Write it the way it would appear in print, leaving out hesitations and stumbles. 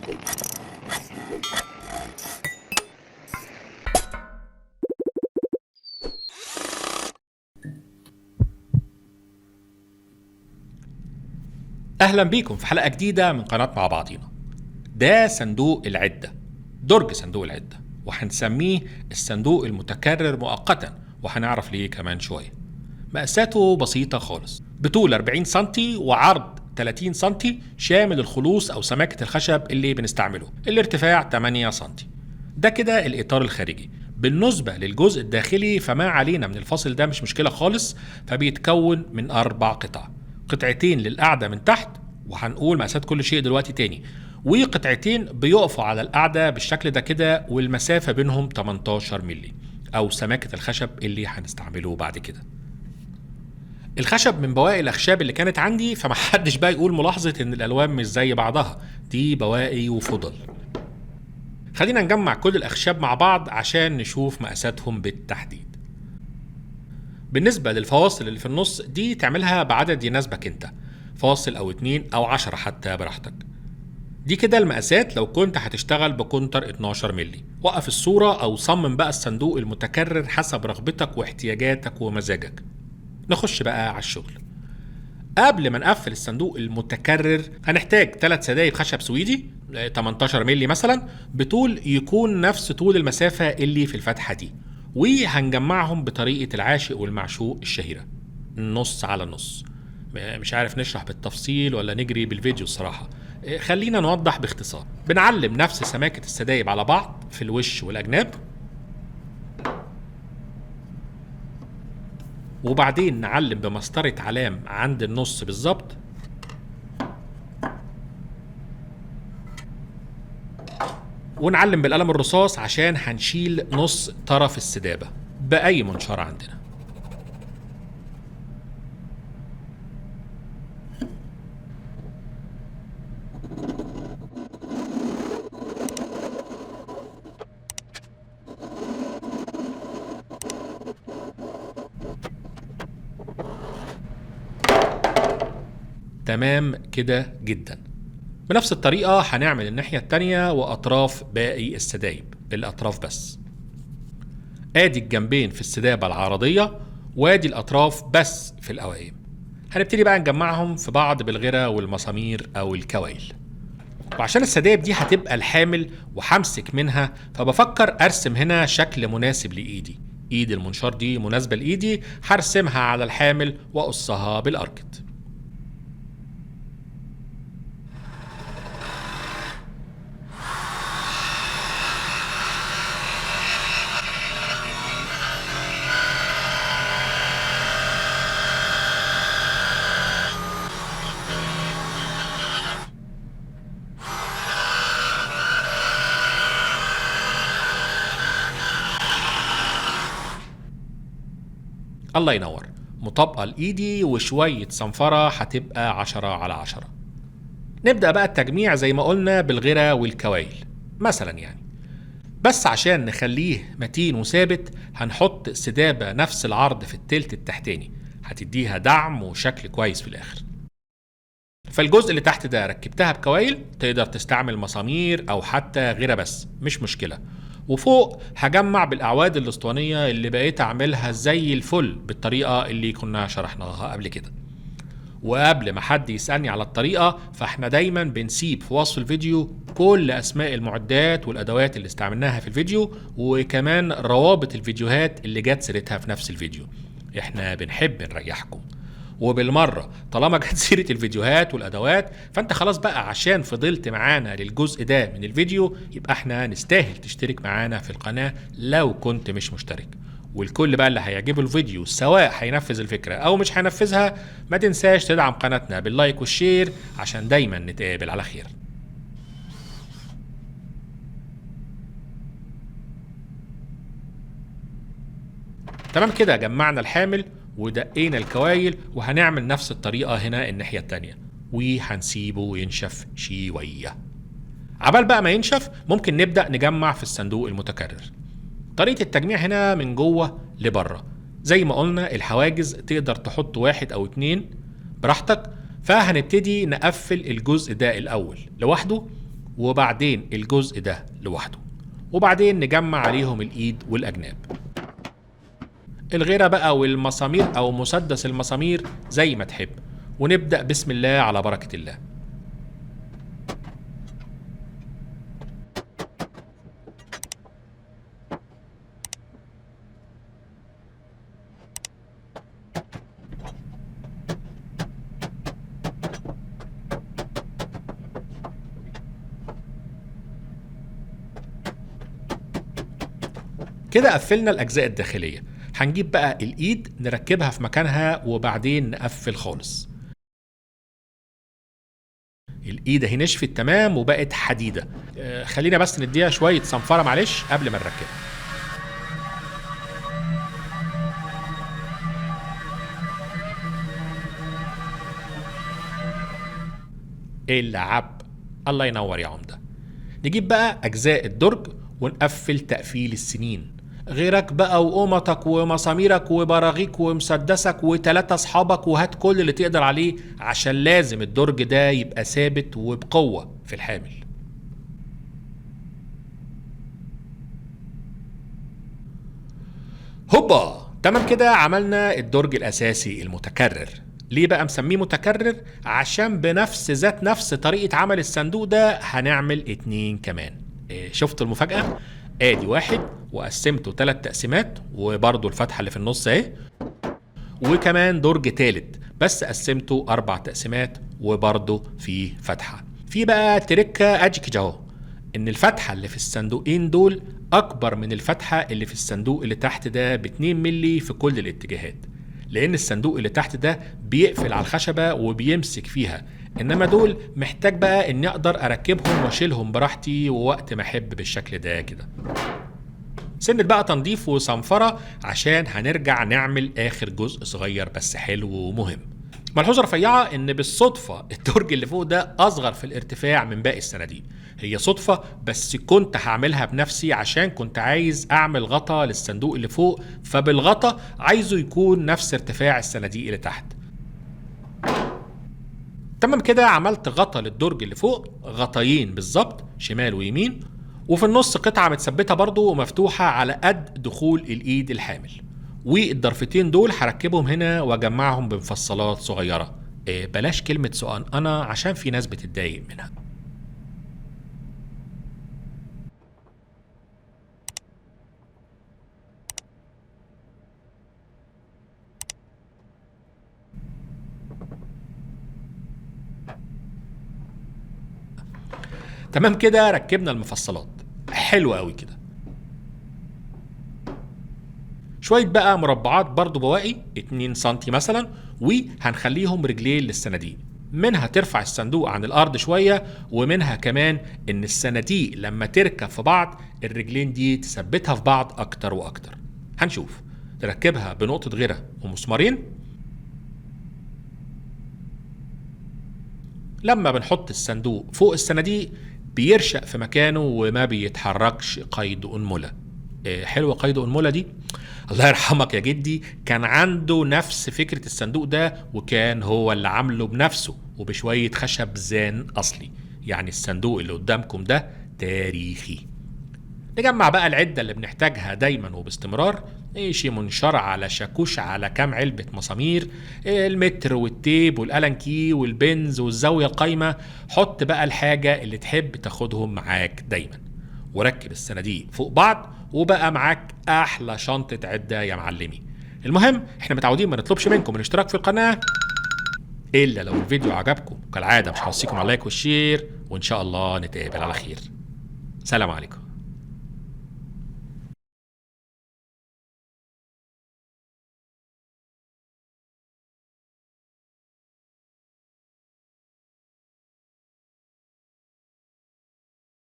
اهلا بيكم في حلقة جديدة من قناة مع بعضينا. ده صندوق العدة، درج صندوق العدة، وهنسميه الصندوق المتكرر مؤقتا، وهنعرف ليه كمان شوية. مقاساته بسيطة خالص، بطول 40 سنتي وعرض 30 سنتي، شامل الخلوص او سماكة الخشب اللي بنستعمله. الارتفاع 8 سنتي. ده كده الاطار الخارجي. بالنسبة للجزء الداخلي فما علينا من الفاصل ده، مش مشكلة خالص. فبيتكون من 4 قطع، قطعتين للقعدة من تحت، وهنقول مقاسات كل شيء دلوقتي تاني، وقطعتين بيقفوا على القعدة بالشكل ده كده، والمسافة بينهم 18 ملي او سماكة الخشب اللي هنستعمله بعد كده. الخشب من بواقي الاخشاب اللي كانت عندي، فمحدش بقى يقول ملاحظة ان الالوان مش زي بعضها، دي بواقي وفضل. خلينا نجمع كل الاخشاب مع بعض عشان نشوف مقاساتهم بالتحديد. بالنسبة للفواصل اللي في النص دي تعملها بعدد يناسبك انت، فاصل او 2 او 10 حتى براحتك. دي كده المقاسات لو كنت هتشتغل بكونتر 12 ملي. وقف الصورة او صمم بقى الصندوق المتكرر حسب رغبتك واحتياجاتك ومزاجك. نخش بقى على الشغل. قبل ما نقفل الصندوق المتكرر هنحتاج 3 سدايب خشب سويدي 18 ملي مثلا، بطول يكون نفس طول المسافة اللي في الفتحة دي، وهنجمعهم بطريقة العاشق والمعشوق الشهيرة، نص على نص. مش عارف نشرح بالتفصيل ولا نجري بالفيديو الصراحة. خلينا نوضح باختصار. بنعلم نفس سماكة السدايب على بعض في الوش والأجناب، وبعدين نعلم بمسطرة علام عند النص بالظبط، ونعلم بالقلم الرصاص عشان هنشيل نص طرف السدابة بأي منشار عندنا. تمام كده جدا. بنفس الطريقة هنعمل الناحية التانية وأطراف باقي السدايب، الأطراف بس. آدي الجنبين في السدابة العرضية، وادي الأطراف بس في القوائم. هنبتدي بقى نجمعهم في بعض بالغرة والمسامير أو الكوايل. وعشان السدايب دي هتبقى الحامل وهمسك منها، فبفكر أرسم هنا شكل مناسب لإيدي. إيد المنشار دي مناسبة لإيدي، هرسمها على الحامل وأقصها بالأركت. الله ينور. مطابقة لإيدي وشوية صنفرة هتبقى 10 على 10. نبدأ بقى التجميع زي ما قلنا بالغرة والكوايل مثلا يعني. بس عشان نخليه متين وثابت هنحط سدابة نفس العرض في التلت التحتاني، هتديها دعم وشكل كويس في الآخر. فالجزء اللي تحت ده ركبتها بكوايل، تقدر تستعمل مسامير أو حتى غيرها بس مش مشكلة. وفوق هجمع بالأعواد الأسطوانية اللي بقيت أعملها زي الفل بالطريقة اللي كنا شرحناها قبل كده. وقبل ما حد يسألني على الطريقة، فاحنا دايما بنسيب في وصف الفيديو كل أسماء المعدات والأدوات اللي استعملناها في الفيديو، وكمان روابط الفيديوهات اللي جت سيرتها في نفس الفيديو. احنا بنحب نريحكم. وبالمرة طالما جت سيرة الفيديوهات والأدوات، فانت خلاص بقى عشان فضلت معانا للجزء ده من الفيديو، يبقى احنا نستاهل تشترك معانا في القناة لو كنت مش مشترك. والكل بقى اللي هيعجبه الفيديو سواء هينفذ الفكرة او مش هينفذها، ما تنساش تدعم قناتنا باللايك والشير عشان دايما نتقابل على خير. تمام كده، جمعنا الحامل ودقينا الكوايل، وهنعمل نفس الطريقة هنا الناحية التانية، وهنسيبه ينشف شوية. عبال بقى ما ينشف ممكن نبدأ نجمع في الصندوق المتكرر. طريقة التجميع هنا من جوه لبره. زي ما قلنا الحواجز تقدر تحط 1 أو 2 براحتك. فهنبتدي نقفل الجزء ده الأول لوحده، وبعدين الجزء ده لوحده، وبعدين نجمع عليهم الايد والاجناب. الغيرة بقى والمسامير او مسدس المسامير زي ما تحب، ونبدأ بسم الله على بركة الله. كده قفلنا الأجزاء الداخلية. هنجيب بقى الإيد نركبها في مكانها وبعدين نقفل خالص. الإيد اهي نشفت تمام وبقت حديدة. خلينا بس نديها شوية صنفرة معلش قبل ما نركبها. العب، الله ينور يا عمدة. نجيب بقى أجزاء الدرج ونقفل تقفيل السنين. غيرك بقى وقومتك ومساميرك وبراغيك ومسدسك وتلاتة اصحابك، وهات كل اللي تقدر عليه عشان لازم الدرج ده يبقى ثابت وبقوة في الحامل. هوبا، تمام كده عملنا الدرج الأساسي المتكرر. ليه بقى مسميه متكرر؟ عشان بنفس ذات نفس طريقة عمل الصندوق ده هنعمل 2 كمان. شفت المفاجأة؟ ادي 1 وقسمته 3 تقسيمات، وبرضو الفتحة اللي في النص اهي، وكمان درج تالت بس قسمته 4 تقسيمات وبرضو في فتحة. في بقى تركة ادي كده اهو، ان الفتحة اللي في الصندوقين دول اكبر من الفتحة اللي في الصندوق اللي تحت ده ب2 مللي في كل الاتجاهات، لان الصندوق اللي تحت ده بيقفل على الخشبة وبيمسك فيها، انما دول محتاج بقى اني اقدر اركبهم واشيلهم براحتي ووقت ما احب بالشكل ده كده. سنة بقى تنظيف وصنفرة عشان هنرجع نعمل اخر جزء صغير بس حلو ومهم. ملحوظة رفيعة ان بالصدفة الدرج اللي فوق ده اصغر في الارتفاع من باقي الصناديق. هي صدفة بس كنت هعملها بنفسي عشان كنت عايز اعمل غطا للصندوق اللي فوق، فبالغطا عايزه يكون نفس ارتفاع الصناديق اللي تحت. تمام كده عملت غطا للدرج اللي فوق، غطايين بالظبط شمال ويمين، وفي النص قطعة متثبتة برضو ومفتوحة على قد دخول الايد الحامل، والضرفتين دول هركبهم هنا واجمعهم بمفصلات صغيرة. بلاش كلمة سؤال انا عشان في ناس بتتضايق منها. تمام كده ركبنا المفصلات، حلو قوي كده. شوية بقى مربعات برضو بواقي 2 سنتي مثلا، وهنخليهم رجلين للصناديق، منها ترفع الصندوق عن الارض شوية، ومنها كمان ان الصناديق لما تركب في بعض الرجلين دي تثبتها في بعض اكتر واكتر. هنشوف. تركبها بنقطة غيرة ومسمارين. لما بنحط الصندوق فوق الصناديق بيرشق في مكانه وما بيتحركش قيد أنملة. حلوة قيد أنملة دي، الله يرحمك يا جدي كان عنده نفس فكرة الصندوق ده، وكان هو اللي عامله بنفسه وبشوية خشب زان أصلي. يعني الصندوق اللي قدامكم ده تاريخي. نجمع بقى العدة اللي بنحتاجها دايما وباستمرار، شي منشار على شاكوش على كام علبة مسامير، المتر والتيب والقلنكي والبنز والزاوية القايمة. حط بقى الحاجة اللي تحب تاخدهم معاك دايما، وركب الصناديق فوق بعض وبقى معاك احلى شنطة عدة يا معلمي. المهم احنا متعودين ما نطلبش منكم الاشتراك في القناة الا لو الفيديو عجبكم. كالعادة مش هوصيكم على اللايك والشير، وان شاء الله نتقابل على خير. سلام عليكم.